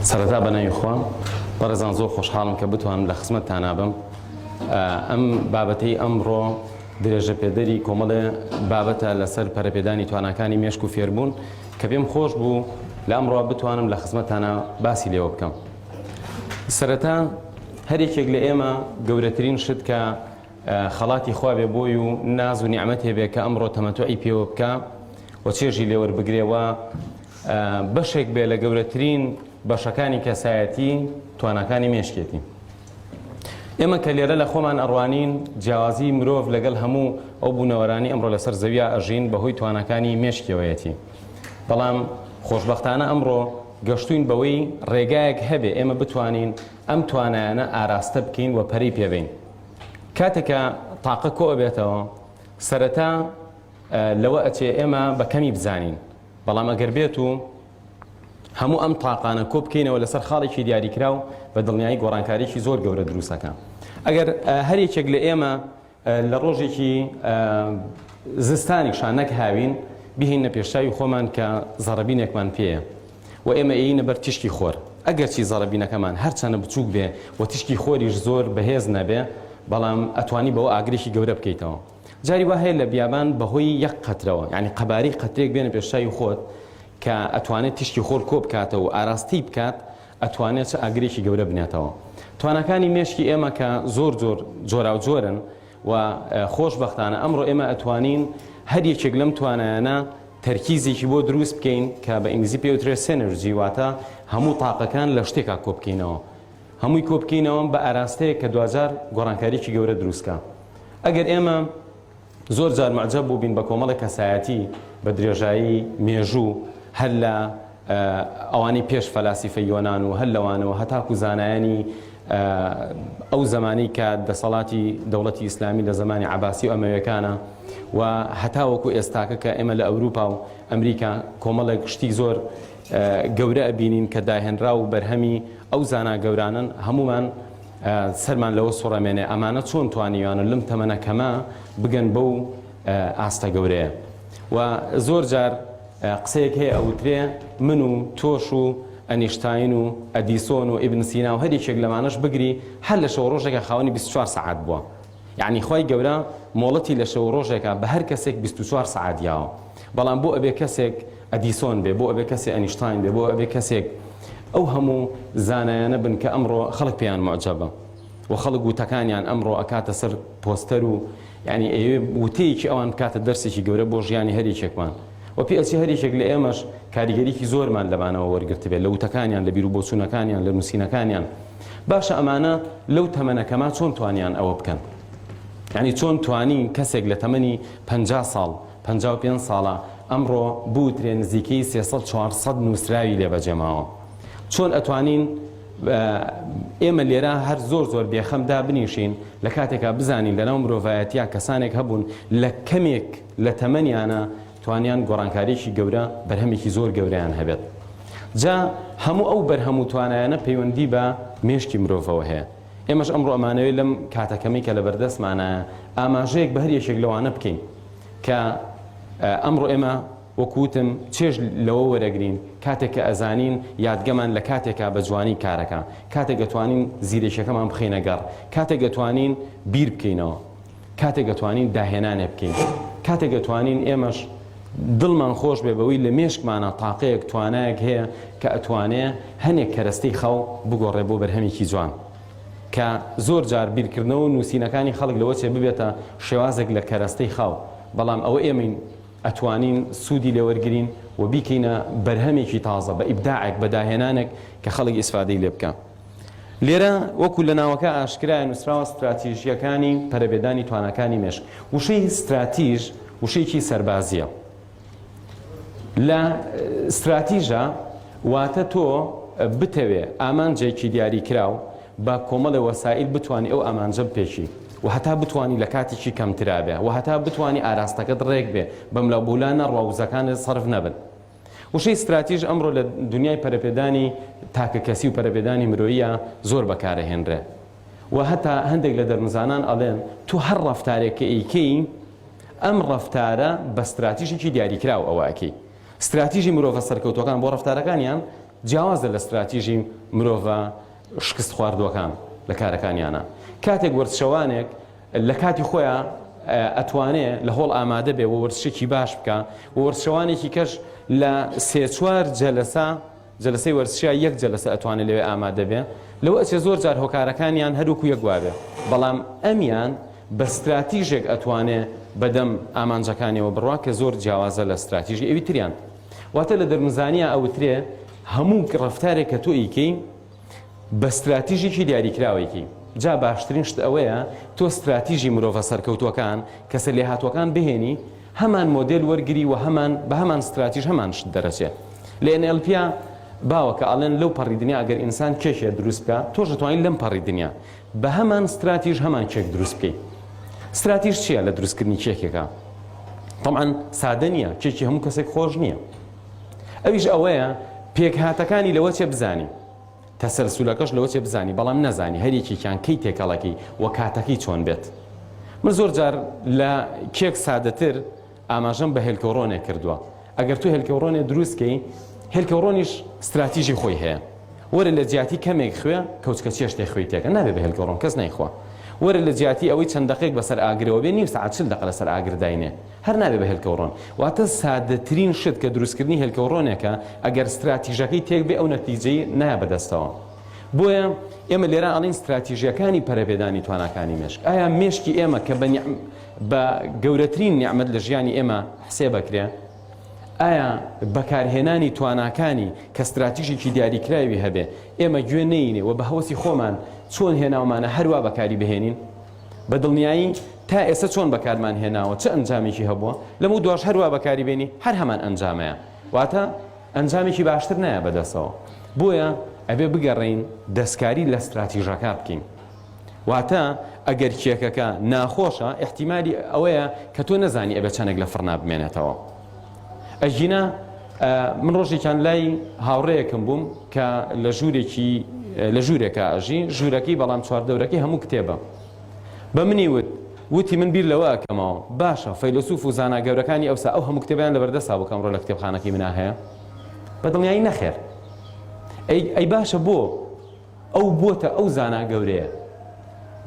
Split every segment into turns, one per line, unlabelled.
سەرەتا بەناوی خوا بەڕێزان زۆر خۆشحاڵم کە بتوانم لە خزمەتتانە بم. ئەم بابەتەی ئەمڕۆ درێژە پێدەری کۆمەڵێ بابەتە لەسەر پەرەپێدانی تواناکانی مێشک و فێربوون کە پێم خۆش بوو لە ئەمڕۆ بتوانم لە خزمەتتانە باسی لێوە بکەم. سەرەتا هەرێکێک لە ئێمە گەورەترین شت کە خەڵاتی خوا بێ بۆی و ناز و نیعمەت هەبێ کە ئەمڕۆ تەمەتوعی پێوە بکە و چێژی لێوەربگرێەوە بەشێک بێ لە گەورەترین بەشەکانی کەسایەتی تواناکانی مێشکێتی. ئێمە کە لێرە لە خۆمان ئەڕوانین جیاوازی مرۆڤ لەگەڵ هەموو ئەو بوونەوەرانی ئەمڕۆ لەسەر زەویە ئەژین بەهۆی تواناکانی مێشکەوەیەتی. بەڵام خۆشبەختانە ئەمڕۆ گەشتوین بەوەی ڕێگایەک هەبێ ئێمە بتوانین ئەم توانایانە ئاراستە بکەین و پەرەی پێبین. کاتێکە تاقە کۆ ئەبێتەوە سەرەتا لەوە ئەچێ ئێمە بە کەمی بزانین، بەڵام ئەگەر بێت و هەموو ئەم تاقانە کۆ بکەینەوە لەسەر خاڵێکی دیاریکرا و بە دڵنیایی گۆڕانکاریی زۆر گەورە دروستەکە. ئەگەر هەرێکێک لە ئێمە لە ڕۆژێکی زستانیشان نەک هاوین بهینە پێشاوی خۆمان کە زەڕەبینێکمان پێیە و ئێمە ئەینە بەر تیشکی خۆر. ئەگەر چی زەڕەبینەکەمان هەرچەنە بچووک بێ و تیشکی خۆریش زۆر بەهێز نەبێ، بەڵام ئەتوانی بەوە ئاگرێکی گەورە بکەیتەوە. جاری وا هەیە لە بیابان بەهۆی یەک قەترەوە، یعنی قەباری قەترێک بێنە پێشاوی خۆت کە ئەتوانێت تیشکی خۆر کۆ بکاتەوە و ئاراستی بکات، ئەتوانێت چه ئاگرێکی گەورە بنێتەوە. توانەکانی مێشکی ئێمە کە زۆر جۆرا و جۆرن و خۆشبەختانە ئەمڕۆ ئێمە ئەتوانین هەر یەکێک لەم توانایانە تەرکیزێکی بۆ دروست بکەین کە بە ئینگلیزی پێوترێ سێنەرژی، واتە هەموو تاقەکان لە شتێکا کۆ بکەینەوە، هەمووی کۆ بکەینەوە بە ئاراستەیە کە دوجار گۆڕانکاریی گەورە دروستکە. ئەگەر ئێمە زۆر جار معجەب بوو بین بە کۆمەڵی کەسایەتی بە درێژایی مێژوو هەر لە ئەوانی پێش فەلاسیفە یۆنان و هەر لەوانەوە هەتاکو زانایانی ئەو زمانی کە دەسەڵاتی دەوڵەتی ئیسلامی لە زمانی عەباسی و ئەمەویەکانە و هەتاوەکو ئێستاکە کە ئێمە لە ئەوروپا و ئەمریکا کۆمەڵێک شتی زۆر گەورە ئەبینین کە داهێنرا و بەرهەمی ئەو زانا گەورانن، هەمومان سەرمان لەوە سوڕەمێنێ ئەمانە چۆن توانیوانە لەم تەمەنەکەمە بگەن بەو ئاستە گەورەیە. و زۆر جار قسەیەک هەیە ئەوترێ من و تۆش و ئەنیشتاین و ئەدیسۆن و ئیبن سینا و هەرێکێک لەمانەش بگری هەر لە شەو ڕۆژێکە خاوەنی 24 سەعات بووە. یعنی خۆی گەورە مۆڵەتی لە شەو ڕۆژێکە بە هەر کەسێک 24 سەعات یاوە. بەڵام بۆ ئەبێ کەسێک ئەدیسۆن بێ، بۆ ئەبێ کەسێک ئەنیشتاین بێ، بۆ ئەبێ کەسێک ئەو هەموو زانایانە بن کە ئەمڕۆ خەڵک پێیان معجەبە و خەڵک وتەکانیان ئەمڕۆ ئەکاتە سەر پۆستەر و یعنی ئەوێ وتەیەکی ئەوان بکاتە دەرسێکی گەورە بۆ ژیانی هەرێکێکمان. و پێچی هەرێکێک لە ئێمەش کاریگەریکی زۆرمان لەبانەوە وەرگرت بێت لە وتەکانیان، لە بیر و بۆچوونەکانیان، لە نووسینەکانیان. باشە ئەمانە لەو تەمەنەکەما چۆن توانیان ئەوە بکەن؟ یعنی چۆن توانی کەسێک لە تەمەنی 50 ساڵ 55 ساڵە ئەمڕۆ بوترێ نزیکەی 300-400 نووسراوی لێبەجێماوە. چۆن ئەتوانین ئێمە لێرە هەر زۆر بێخەمدا بنیشین لە کاتێکا بزانین لەناو مرۆڤایەتیا کەسانێک هەبوون لە کەمێک لە تەمەنیانە توانیان گۆڕانکاریی گەورە بەرهەمێکی زۆر گەورەیان هەبێت. جا هەموو ئەو بەرهەموو توانایانە پەیوەندی بە مێشکی مرۆڤەوە هەیە. ئێمەش ئەمڕۆ ئەمانەوێت لەم کاتەکەمی کە لە بەردەستمانە ئاماژەیەک بە هەر یەکێک لەوانە بکەین کە ئەمڕۆ ئێمە وەکوتم چێژ لەوە وەرەگرین کاتێک کە ئەزانین یادگەمان لە کاتێکا بە جوانی کارەکە، کاتێک دەتوانین زیرێکەکەمان بخینە گەڕ، کاتێک دەتوانین بیر بکەینەوە، کاتێک دەتوانین داهێنانێ بکەین، کاتێک دەتوانین ئێمەش دڵمان خۆش بێ بەوەی لە مێشکمانە تاقەیەک توانایەک هەیە کە ئەتوانێ هەنێک کەرەستەی خەو بگۆڕێ بۆ بەرهەمێکی جوان کە زۆر جار بیرکردنەوە و نووسینەکانی خەڵک لەوە چێ ببێتە شێوازێک لە کەرەستەی خەو، بەڵام ئەوە ئێمە ئەتوانین سوودی لێوەرگرین و بیکەینە بەرهەمێکی تازە بە ئیبداعێک بە داهێنانێک کە خەڵک ئیسفادەی لێ بکە. لێرە وەکو لە ناوەکە ئاشکرایە نووسراوە استراتیژیەکانی پەرەپێدانی تواناکانی مێشک. وشەی استراتیژ وشەیەکی سەربازیە. لە استراتیژە واتە تۆ بتەوێ ئامانجێکی دیاریکراو بە کۆمەڵی وەسائل بتوانی ئەو ئامانجە بپێکی و هەتا بتوانی لە کاتێکی کەمترا بێ و هەتا بتوانی ئاراستەکەت ڕێک بێ بەم لە بولانە ڕواوزەکانت سەرف نەبن. وشەی استراتیژ ئەمڕۆ لە دنیای پەرەپێدانی تاکە کەسی و پەرەپێدانی مرۆیە زۆر بەکارەهێنرێ و هەتا هەندێک لە دەرمزانان ئەڵێن تو هەر ڕەفتارێک کە ئەیکەی ئەم ڕەفتارە بە استراتیژێکی دیاریکراو ئەوە ئەکەی. استراتیژی مرۆڤە سەرکەوتوەکان بۆ ڕەفتارەکانیان جیاوازە لە استراتیژی مرۆڤە شکست خواردووەکان لە کارەکانیانە. کاتێک وەرزشەوانێک لە کاتی خۆیان ئەتوانێت لە هۆڵ ئامادە بێ و وەرزشێکی باش بکە و وەرزشەوانێکی کەش لە 3-4 جەلسەی وەرزشیە 1 جەلسە ئەتوانێت لەوێ ئامادە بێ، لەوە ئەچێ زۆر جار هۆکارەکانیان هەروکو یەک وابێ، بەڵام ئەمیان بە استراتیژێک ئەتوانێت بەدەم ئامانجەکانیەوە بڕوا کە زۆر جیاوازە لە استراتیژی ئەوی تریان. واتە لە دەرمزانیە ئەوترێ هەموو ڕەفتارێک کە تۆ ئیکەی بە استراتیژێکی دیاریکراوەیەکی. جا باشترین شت ئەوەیە تۆ استراتیژی مرۆڤە سەرکەوتوەکان کە سەرلێهاتوەکان بهێنی، هەمان مۆدێل وەرگری و بە هەمان استراتیژ هەمان شت دەرەچێت. لە NLP باوەکە ئەڵێن لەو پەڕی دنیا ئەگەر ئینسان کێکێ دروست بکە تۆش دەتوانیت لەم پەڕی دنیا بە هەمان استراتیژ هەمان کێک دروست بکەیت. استراتیژ چییە لە دروستکردنی کێکێکە؟ طبعاً سادە نییە، کێکی هەموو کەسێک خۆش نییە. ئەویش ئەوەیە پێکهاتەکانی لەوە چێ بزانی، تەسەلسولەکەش لەوە چێ بزانی، بەڵام نەزانی هەریەکێکیان کەی تێکەڵەکەی و کاتەکەی چۆن بێت. من زۆر جار لە کێک سادەتر ئاماژەم بە هێلکەڕۆنێک کردووە. ئەگەر تو هێلکەڕۆنێ دروستکەی، هێلکەڕۆنیش استراتیژی خۆی هەیە. وەرە لە جیاتی کەمێک خوێ کەوچکە چێشتێ خوێی تێکە نابێ بە هێلکەڕۆن کەس نایخوا. وەرە لە جیاتی ئەوەی چەند دقیق بەسەر ئاگرەوە بێ، نیم سەعات 40 دقیقە لەسەر ئاگرداینێ، هەر نابێ بە هێلکەڕۆن. واتە سادەترین شت کە دروستکردنی هێلکەڕۆنێکە ئەگەر استراتیژەکەی تێک بێ ئەو نەتیجەی نایە بەدەستەوە. بۆیە ئێمە لێرە ئەڵین استراتیژیەکانی پەرەپێدانی تواناکانی مێشک. ئایا مێشکی ئێمە کە بە گەورەترین نیعمەت لە ژیانی ئێمە حسێ بکرێ، ئایا بەکارهێنانی تواناکانی کە استراتیژێکی دیاریکراوی هەبێ ئێمە گوێ نەینێ و بە هەوەسی خۆمان چۆن هێناومانە هەروە بەکاری بهێنین؟ بە دڵنیایی تا ئێستا چۆن بەکارمان هێناوە، چه ئەنجامێکی هەبووە، لەموو دوای هەروە بەکاری بێنی هەر هەمان ئەنجامەیە، واتە ئەنجامێکی باشتر نایە بەدەستەوە. بۆیە ئەبێ بگەڕین دەستکاری لە استراتیژەکە بکەین. واتە ئەگەر کێکەکە ناخۆشە، احتیمالی ئەوەیە کە تۆ نەزانی ئەبێ چەندێک لە فڕنا بمێنێتەوە. ئەژینە من ڕۆژێکیان لای هاوڕەیەکم بووم کە لە ژوورێکە ئەژی، ژوورەکەی بەڵام چواردەورەکەی هەموو کتێبە. بە منی وتی من بیر لەوە ئەکەمەوە، باشە فەیلسوف و زانا گەورەکانی ئەوسا ئەو هەموو کتێبیان لەبەردەستا بوو کەمڕۆ لە کتێبخانەکەی منا هەیە. بە دڵنیایی نەخێر. ئەی باشە بۆ ئەو بۆتە ئەو زانا گەورەیە،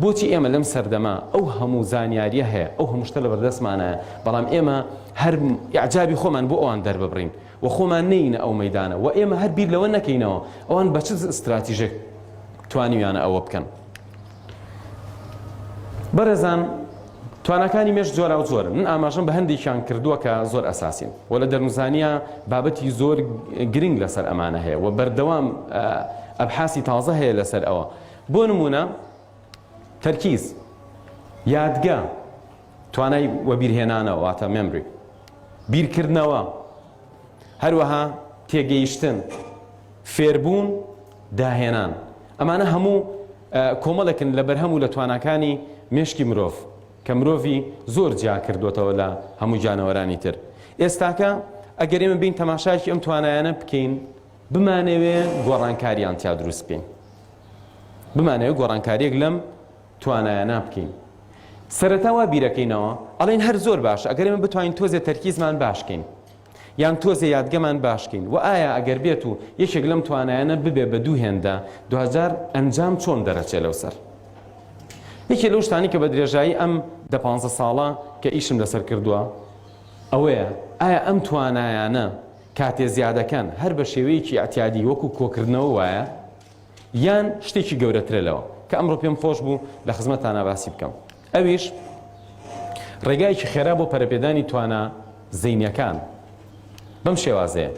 بۆچی ئێمە لەم سەردەما ئەو هەموو زانیاریە هەیە، ئەو هەموو شتە لەبەردەستمانە، بەڵام ئێمە هەر ئیعجابی خۆمان بۆ ئەوان دەرببڕین و خۆمان نەینە ئەو مەیدانە و ئێمە هەر بیر لەوە نەکەینەوە ئەوان بە چ استراتیژێک توانیویانە ئەوە بکەن. بەڕێزان، توانەکانی مێش جۆرا و جۆرن. من ئاماژەم بە هەندێکیان کردووە کە زۆر ئەساسین و لە دەرمزانیە بابەتی زۆر گرنگ لەسەر ئەمانە هەیە و بەردەوام ئەبحاسی تازە هەیە لەسەر ئەوە. بۆ نمونە تەرکیز، یادگا، توانای وەبیرهێنانەوە واتە مێمری، بیرکردنەوە، هەروەها تێگەیشتن، فێربوون، داهێنان. ئەمانە هەموو کۆمەڵێکن لە بەرهەم و لە تواناکانی مێشکی مرۆڤ کە مرۆڤی زۆر جیا کردوێتەوە لە هەموو جانەوەرانی تر. ئێستاکە ئەگەر ئێمە بین تەماشایکی ئەم توانایانە بکەین، بمانەوێ گۆڕانکاریان تیا دروست بکەین، بمانەوێ گۆڕانکاریەک لەم توانایانە بکەین. سەرەتا وا بیرەکەینەوە ئەڵێن هەر زۆر باشە ئەگەر ئێمە بتوانین تۆزێ تەرکیزمان باشکەین یان تۆزێ یادگەمان باشکەین و ئایا ئەگەر بێت و یەکێک لەم توانایانە ببێ بە دوو هێندا 2000 ئەنجام چۆن دەرەچێت لەو سەر. یەکێ لەو شتانی کە بە درێژایی ئەم 15 ساڵە کە ئیشم لەسەر کردووە ئەوەیە ئایا ئەم توانایانە کاتێ زیادەکەن هەر بە شێوەیەکی ئەتیادی وەکو کۆکردنەوە وایە یان شتێکی گەورەترە لەوە کە ئەمڕۆ پێم خۆش بوو لە خزمەتتانە باسی بکەم. ئەویش ڕێگایەکی خێرا بۆ پەرەپێدانی توانە زەینیەکان بەم شێوازەیە.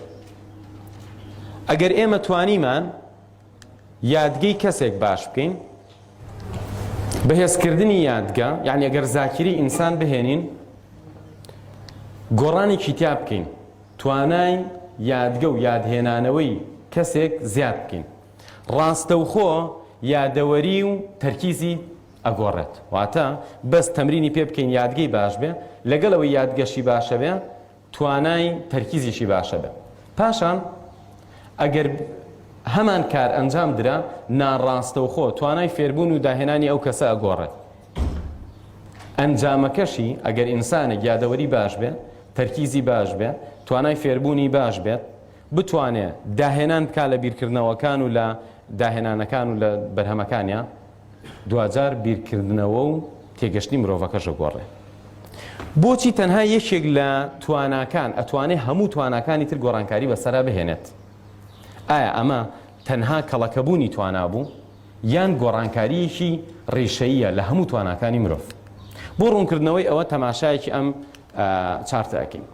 ئەگەر ئێمە توانیمان یادگەی کەسێک باش بکەین، بەهێزکردنی یادگە، یعنی ئەگەر زاکری ئینسان بهێنین، گۆڕانێکی تیا بکەین، توانای یادگە و یادهێنانەوەی کەسێک زیاد بکەین، ڕاستەوخۆ یادەوەری و تەرکیزی ئەگۆڕێت. واتە بەس تەمرینی پێ بکەین یادگەی باش بێ، لەگەڵەوەی یادگەشی باشە بێ، توانای تەرکیزیشی باشە بێ. پاشان ئەگەر هەمان کار ئەنجام درا، ناڕاستەوخۆ توانای فێربوون و داهێنانی ئەو کەسە ئەگۆڕێت. ئەنجامەکەشی ئەگەر ئینسانێک یادەوەری باش بێت، تەرکیزی باش بێت، توانای فێربوونی باش بێت، بتوانێت داهێنان بکات لە بیرکردنەوەکان و لە داهێنانەکان و لە بەرهەمەکانیان دوجار بیرکردنەوە و تێگەشتنی مرۆڤەکەش گۆڕێ. بۆچی تەنها یەکێک لە تواناکان ئەتوانێت هەموو تواناکانی تر گۆڕانکاری بەسەرا بهێنێت؟ ئایا ئەمە تەنها کەڵەکەبوونی توانا بوو یان گۆڕانکاریەکی ڕێشەیە لە هەموو تواناکانی مرۆڤ؟ بۆ ڕوونکردنەوەی ئەوە تەماشایەکی ئەم چارتەکەین.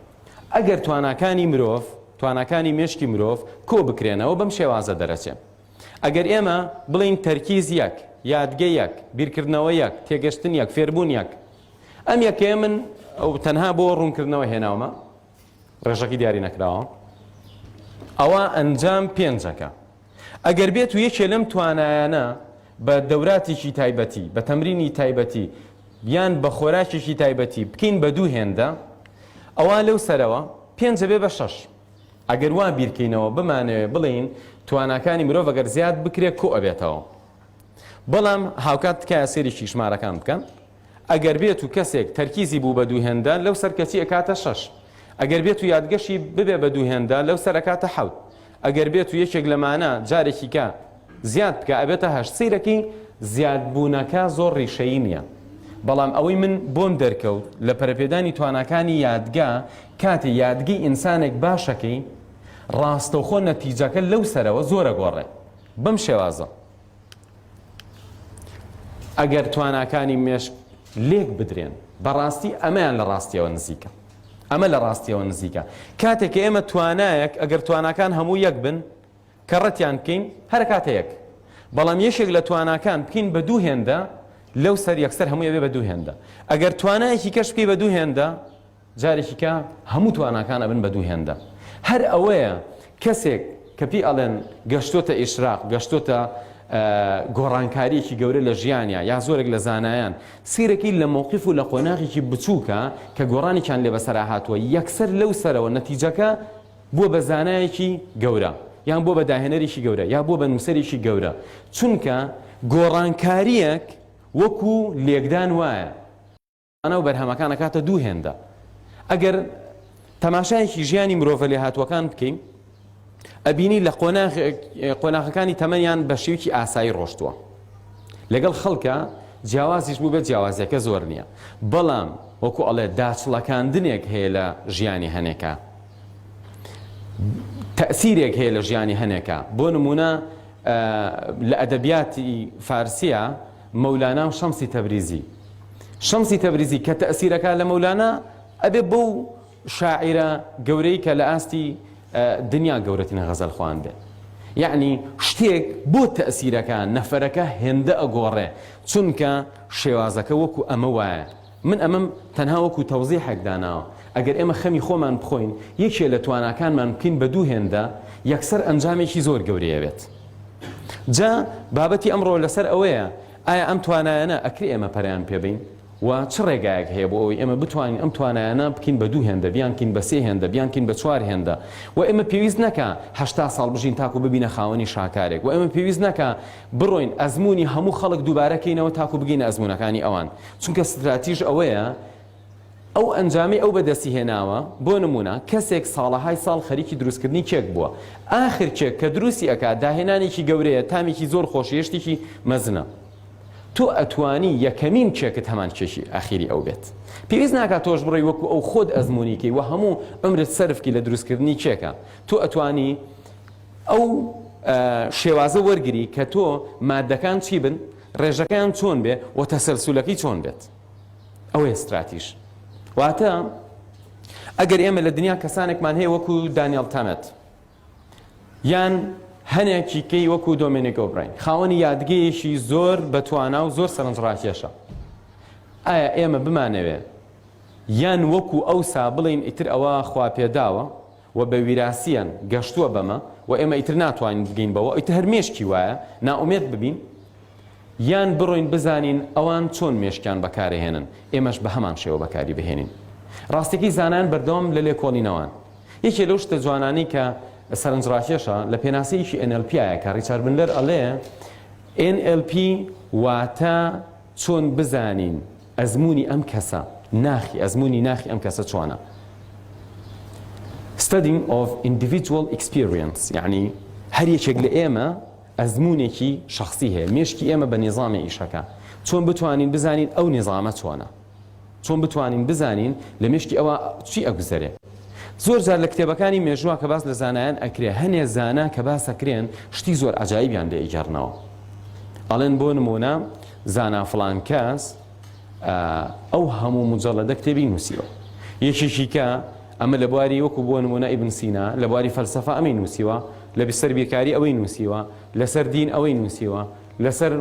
ئەگەر تواناکانی مرۆڤ تواناکانی مێشکی مرۆڤ کۆ بکرێنەوە بەم شێوازە دەرەچێت. ئەگەر ئێمە بڵین تەرکیز یەک، یادگە یەک، بیرکردنەوە یەک، تێگەشتن یەک، فێربوون یەک، ئەم یەکەیە من ئەو تەنها بۆ ڕوونکردنەوە هێناومە، ڕێژەکی دیاری نەکراوە، ئەوە ئەنجام پێنجەکە. ئەگەر بێت و یەکێ لەم توانایانە بە دەوراتێکی تایبەتی، بە تەمرینی تایبەتی یان بە خۆراکێکی تایبەتی بکەین بە دوو هێندە، ئەوە لەو سەرەوە پێنجە بێ بە شەش. ئەگەر وا بیرکەینەوە بمانەوێت بڵین تواناکانی مرۆڤ ئەگەر زیاد بکرێت کۆ ئەبێتەوە. بەڵام هاوکات تکایە سێریشی ژمارەکان بکەن. ئەگەر بێت و کەسێک تەرکیزی بوو بە دوو هێندە لەو سەر کەچی ئەکاتە شەش. ئەگەر بێت و یادگەشی ببێ بە دوو هێندە لەو سەر ئەکاتە حەوت. ئەگەر بێت و یەکێک لەمانە جارێکی کە زیاد بکە ئەبێتە هەشت. سیرەکی زیادبوونەکە زۆر ڕیشەیی نییە. بەڵام ئەوەی من بۆم دەرکەوت لە پەرەپێدانی تواناکانی یادگا کاتی یادگی ئینسانێک باشەکەی ڕاستەوخۆ نەتیجەکە لەو سەرەوە زۆرە گۆڕێ بەم شێوازە. ئەگەر تواناکانی مێشک لێک بدرێن بەڕاستی ئەمەیان لە ڕاستیەوە نزیکە. ئەمە لە ڕاستیەوە نزیکە. کاتێک ئێمە توانایەک ئەگەر تواناکان هەموو یەک بن کە ڕەتیان بکەین هەر کاتە یەک. بەڵام یەشێک لە تواناکان بکەین بە دوو هێندە لەو سەر یەکسەر هەمووی بێ بە دوو هێندە. ئەگەر توانایەکی کەش بکەی بە دوو هێندە جارێکی کە هەموو تواناکان ئەبن بە دوو هێندە. هەر ئەوەیە کەسێک کە پێی ئەڵێن گەشتۆتە ئیشراق، گەشتۆتە گۆڕانکاریەکی گەورە لە ژیانیا یا زۆرێک لە زانایان سیرەکەی لە مووقیف و لە قۆناغێکی بچووکە کە گۆڕانێکیان لێ بەسەرا هاتووە یەکسەر لەو سەرەوە نەتیجەکە بووە بە زانایەکی گەورە یان بۆ بە داهێنەرێکی گەورە یا بۆ بە نووسەرێکی گەورە. چونکە گۆڕانکاریەک وەکو لێکدان وایە ئەنە و بەرهەمەکان ئەکاتە دوو هێندە. ئەگەر تەماشایەکی ژیانی مرۆڤە لێ هاتووەکان بکەین ئەبینی لە قۆناغەکانی تەمەنیان بە شێوکی ئاسایی ڕۆشتووە. لەگەڵ خەڵکە جیاوازیش بوو بێت جیاوازیەکە زۆر نییە. بەڵام وەکو ئەڵێ داچڵەکاندنێک هەیە لە ژیانی هەنێکە، تەئسیرێک هەیە لە ژیانی هەنێکە. بۆ نمونە لە ئەدەبیاتی فارسیە مەولانا و شەمسی تەبریزی. شەمسی تەبریزی کە تەئسیرەکە لە مەولانا ئەبێ بەو شاعیرە گەورەی کە لە ئاستی دنیا گەورەترین غەزەل خوان بێ. یعنی شتێک بۆ تەئسیرەکە نەفەرەکە هێندە ئەگۆڕێ چونکە شێوازەکە وەکو ئەمە وایە. من ئەمەم تەنها وەکو تەوزیحێک داناوە. ئەگەر ئێمە خەمی خۆمان بخۆین یەکێ لە تواناکانمان بکەین بە دوو هێندە یەکسەر ئەنجامێکی زۆر گەورەیە بێت. جا بابەتی ئەمڕۆ لەسەر ئەوەیە ئایا ئەم توانایانە ئەکرێ ئێمە پەریان پێبین و چ ڕێگایەک هەیە بۆ ئەوەی ئێمە بتوانین ئەم توانایانە بکەین بە دوو هێندە بیانکەین بە سێ هێندە بیانکەین بە چوار هێندە و ئێمە پێویست نەکە 80 ساڵ بژین تاکو ببینە خاوەنی شاکارێک و ئێمە پێویست نەکە بڕۆین ئەزمموی هەموو خەڵک دووبارەکەینەوە تاکو بگەینە ئەزمونونەکانی ئەوان. چونکە ستراتیژ ئەوەیە ئەو ئەنجامی ئەو بەدەستی هێناوە. بۆ نمونە کەسێک ساڵەهای ساڵ خەریکی دروستکردنی کێک بووە، ئاخر کێک کە دروستی ئەکات داهێنانێکی گەورەیە تامێکی زۆر خۆشیێشتێکی مەزنە. تۆ ئەتوانی یەکەمین کێکت هەمان کێشی ئاخیری ئەو بێت. پێویست ناکات تۆش بڕۆی وەکو ئەو خۆت ئەزممویکەی و هەموو ئەمرت سەرفکی لە دروستکردنی کێکە. تۆ ئەتوانی ئەو شێوازە وەرگری کە تۆ مادەکان چی بن، ڕێژەکەیان چۆن بێ و تەسەلسولەکەی چۆن بێت. ئەوەیە استراتیژ. واتە ئەگەر ئێمە لە دنیا کەسانێکمان هەیە وەکو دانیێل تامەت یان هەنێکی کەی وەکو دۆمینیک ئۆبراین خاوەنی یادگەیەکی زۆر بەتوانا و زۆر سەرنجڕاکێشە، ئایا ئێمە بمانەوێت یان وەکو ئەوسا بڵین ئیتر ئەوە خوا پێداوە و بە ویراسیان گەشتووە بەمە و ئێمە ئیتر ناتوانین بگەین بەوە ئیتر هەر مێشکی وایە ناومێت ببین، یان بڕۆین بزانین ئەوان چۆن مێشکیان بەکارهێنن ئێمەش بە هەمان شێوە بەکاری بهێنین. ڕاستێکی زانان بەردەوام لە لێکۆڵینەوەن. یەکێ لەو شتە جوانانی کە سەرنجڕاکێشە لە پێناسەیەکی NLPایە کە ڕیچارد بندلەر ئەڵێ NLP واتە چۆن بزانین ئەزمموی ئەم کەسە ناخی ئەزمموی ناخی ئەم کەسە چۆنە. studying of individual experience يعني هەر یەکێک لە ئێمە ئەزمونێکی شخصی هەیە مێشکی ئێمە بە نێزامی ئیشەکە چۆن بتوانین بزانین ئەو نێزامە چۆنە چۆن بتوانین بزانین لە مێشکی ئەوە چی ئەگوزارێ زۆر جار لە کتێبەکانی مێژووە کە باس لە زانایان ئەکرێ هەنێ زانا کە باسەکرێن شتی زۆر عەجایبیان لێ ئیگەڕنەوە ئەڵێن بۆ نمونە زانا فڵان کەس ئەو هەموو مجەڵەدە کتێبی نووسیوە یەکێکی کە ئەمە لە بواری وەکو بۆ نمونە ئیبن سینا لە بواری فەلسەفە ئەمەی نووسیوە لەسەر بیرکاری ئەوەی نووسیوە لەسەر دین ئەوەی نووسیوە لەسەر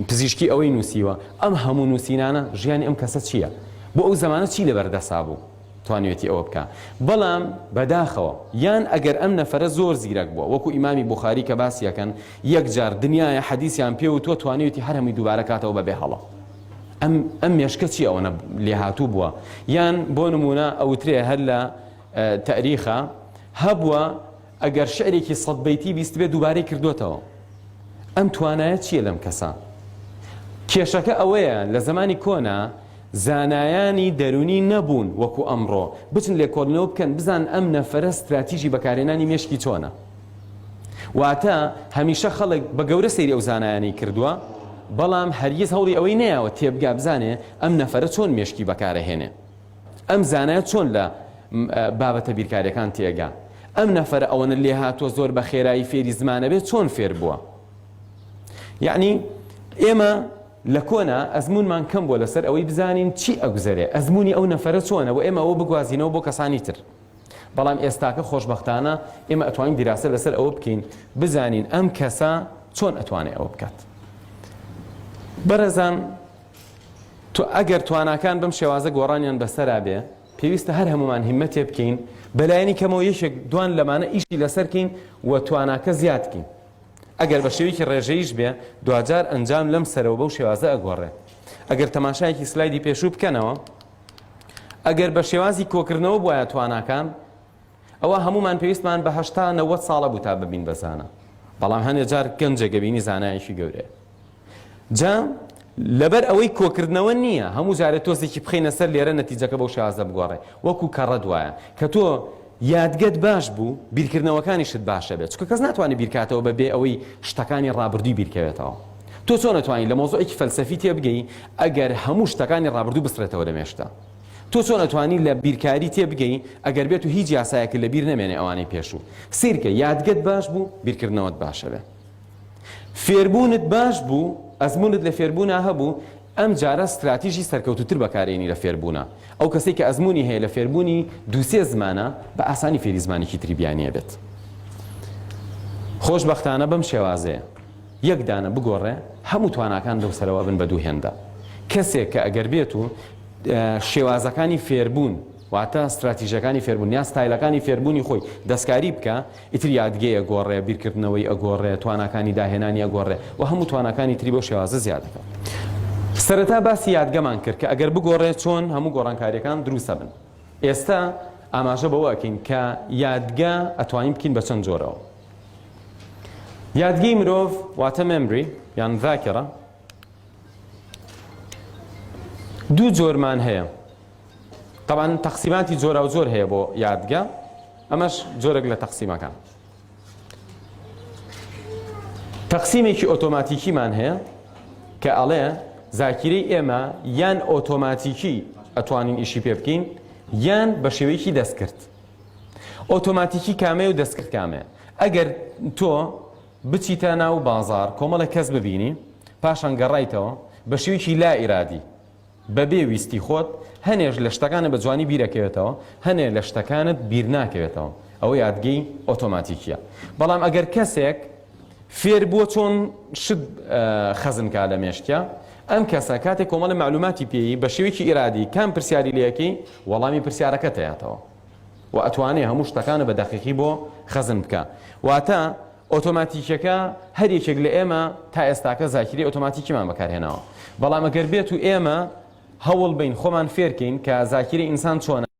پزیشکی ئەوەی نووسیوە ئەم هەموو نووسینانە ژیانی ئەم کەسە چییە بۆ ئەو زەمانە چی لەبەردەسا بوو توانێتی ئەوە بکە بەڵام بەداخەوە یان ئەگەر ئەم نەفرە زۆر زیرەک بووە وەکو ئیمامی بوخاری کە باسیەکەن یەک جار دنیایە حەدیثیان پێ و تۆ توانێتی هەر هەمووی دووبارە کاتەوە بەبێ هەڵە ئەم مێشکە چی ئەوەنە لێ هاتوو بووە یان بۆ نمونە ئەوترێ هەر لە تەریخە هەبووە ئەگەر شعرێکی سەد بەیتی بیست بێ دووبارەی کردوتەوە ئەم توانایە چییە لەم کەسە کێشەکە ئەوەیە لە زمانی کۆنا زانایانی دەرونی نەبوون وەکو ئەمڕۆ بچن لێکۆڵنەوە بکەن بزان ئەم نەفەرە استراتیژی بەکارهێنانی مێشکی چۆنە واتە هەمیشە خەڵک بە گەورە سەیری ئەو زانایانی کردووە بەڵام هەرگیز هەوڵی ئەوەی نەیەوە تێبگا بزانێ ئەم نەفەرە چۆن مێشکی بەکارەهێنێ ئەم زانایە چۆن لە بابەتە بیرکاریەکان تێگا ئەم نەفەرە ئەوەنە لێ هاتووە زۆر بە خێرایی فێری زمانە بێت چۆن فێر بووە یعنی ئێمە لە کۆنا ئەزمونمان کەم بۆ لەسەر ئەوەی بزانین چی ئەگوزارێ ئەزمونی ئەو نەفەرە چۆنە و ئێمە ئەوە بگوازینەوە بۆ کەسانی تر بەڵام ئێستاکە خۆشبەختانە ئێمە ئەتوانین دیراسە لەسەر ئەوە بکەین بزانین ئەم کەسە چۆن ئەتوانێت ئەوە بکات بەرەزان تۆ ئەگەر تواناکان بەم شێوازە گۆڕانیان بەسەرا بێ پێویستە هەر هەمومان هیممەتێ بکەین بەلایەنی کەمەوە یەشێک دوان لەمانە ئیشی لەسەرکەین و تواناکە زیادکەین ئەگەر بە شێوەیەکی ڕێژەیش بێ دوجار ئەنجام لەم سەرەوە بەو شێوازە ئەگۆڕێ ئەگەر تەماشایەکی سلایدی پێشوو بکەنەوە ئەگەر بە شێوازی کۆکردنەوە بواە تواناکان ئەوە هەمومان پێویستمان بە 80 ساڵە بوو تا ببین بەزانە بەڵام هەندێک جار گەنجێکە بینی زانایەکی گەورەیە جا لەبەر ئەوەی کۆکردنەوە نییە هەموو جارێت تۆزێکی بخینە سەر لێرە نەتیجەکە بەو شێوازە بگۆڕێ وەکو کەڕە دوایە کە تۆ یادگەت باش بوو بیرکردنەوەکانیشت باشە بێت چکە کەس ناتوانێت بیرکاتەوە بەبێ ئەوەی شتەکانی ڕابردووی بیرکەوێتەوە تۆ چۆن نەتوانین لە مۆزوعێکی فەلسەفی تێبگەی ئەگەر هەموو شتەکانی ڕابردوو بسرێتەوە لەمێشتە تۆ چۆن نەتوانین لە بیرکاری تێبگەی ئەگەر بێت و هیچ یاسایەکە لە بیر نەمێنێ ئەوانەی پێشوو سیرکە یادگەت باش بوو بیرکردنەوەت باشە بێ فێربوونت باش بوو ئەزمونت لە فێربوونا هەبوو ئەم جارە استراتیژی سەرکەوتوتر بەکارێنی لە فێربوونا ئەو کەسێک کە ئەزمونی هەیە لە فێربوونی دووسێ زمانە بە ئاسانی فێری زمانێکی تریبیانیە بێت خۆشبەختانە بەم شێوازەیە یەک دانە بگۆڕێ هەموو تواناکان لەو سەرەوە بن بە دوو هێندە کەسێک کە ئەگەر بێت و شێوازەکانی فێربوون واتە استراتیژەکانی فێربوون یا ستایلەکانی فێربوونی خۆی دەستکاری بکە ئیتر یادگەی ئەگۆڕێ بیرکردنەوەی ئەگۆڕێ تواناکانی داهێنانی ئەگۆڕێ و هەموو تواناکانی تری بۆ شێوازە زیاد دەکات سەرەتا باسی یادگەمان کرد کە ئەگەر بگۆڕێ چۆن هەموو گۆڕانکاریەکان دروستە بن ئێستا ئاماژە بەوە ئەکەین کە یادگە ئەتوانین بکەین بە چەند جۆرەوە یادگەی مرۆڤ واتە مێمبری یان ذاکرە دوو جۆرمان هەیە طبعا تەقسیماتی جۆرە و جۆر هەیە بۆ یادگە ئەمەش جۆرێک لە تەقسیمەکان تەقسیمێکی ئۆتۆماتیکیمان هەیە کە ئەڵێ زاکیرەی ئێمە یان ئۆتۆماتیکی ئەتوانین ئیشی پێ بکەین یان بە شێوەیەکی دەستکرد ئۆتۆماتیکی کامەیە و دەستکرد کامەیە ئەگەر تۆ بچیتە ناو بازار کۆمەڵە کەس ببینی پاشان گەڕایتەوە بە شێوەیەکی لا ئیرادی بەبێ ویستی خۆت هەنێش لە شتەکانە بە جوانی بیرەکەوێتەوە هەنێ لە شتەکانت بیر ناکەوێتەوە ئەوە یادگەی ئۆتۆماتیکیە بەڵام ئەگەر کەسێک فێر بووە چۆن شت خەزمکا لە مێشکە ئەم کەسە کاتێک کۆمەڵە معلوماتی پێی بە شێوەیەکی ئیرادی کام پرسیاری لەکەی وەڵامی پرسیارەکە تەیاتەوە و ئەتوانێ هەموو شتەکانە بە دەقیقی بۆ خەزم بکە واتە ئۆتۆماتیکەکە هەر یەکێک لە ئێمە تا ئێستاکە زاکیری ئۆتۆماتیکیمان بەکارهێناوە بەڵام ئەگەر بێت و ئێمە هەوڵ بین خۆمان فێرکەین کە زاکیری ئینسان چۆنە